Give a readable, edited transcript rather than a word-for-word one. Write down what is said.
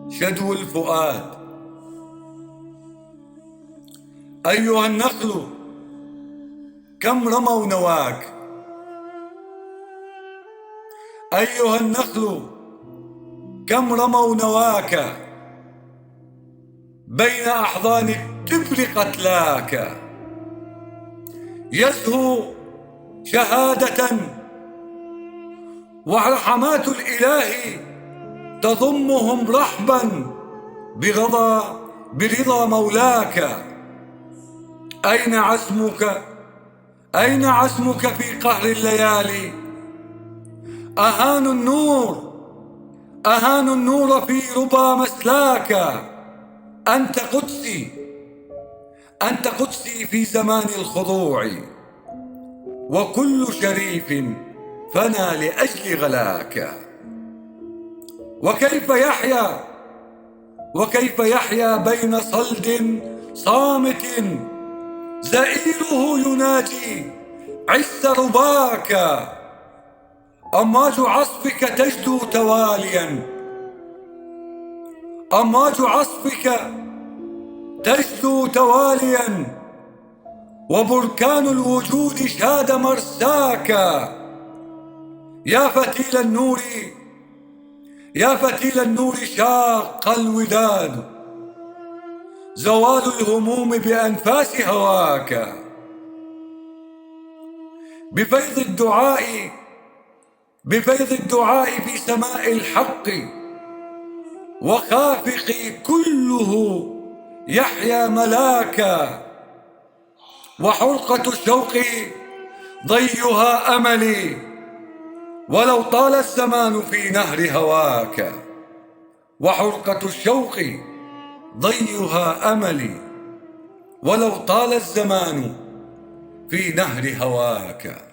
شدو الفؤاد. أيها النخل كم رموا نواك، أيها النخل كم رموا نواك، بين أحضان التبر قتلاك. يزهو شهادة ورحمات الإله تضمهم رحبا برضا مولاك. أين عزمك، أين عزمك في قهر الليالي؟ أهانوا النور، أهانوا النور في ربى مسلاك. أنت قدسي، أنت قدسي في زمان الخضوع، وكل شريف فنى لأجل غلاك. وكيف يحيا، وكيف يحيا بين صلد صامت زئيره يناجي عز رباك. أمواج عصفك تجدو تواليا، أمواج عصفك تجدو تواليا، وبركان الوجود شاد مرساك. يا فتيل النور، يا فتيل النور شاق الوداد، زوال الهموم بأنفاس هواك. بفيض الدعاء، بفيض الدعاء في سماء الحق، وخافق كله يحيا ملاكا. وحرقة الشوق ضيها أملي، ولو طال الزمان في نهر هواك. وحرقة الشوق ضيها أملي، ولو طال الزمان في نهر هواك.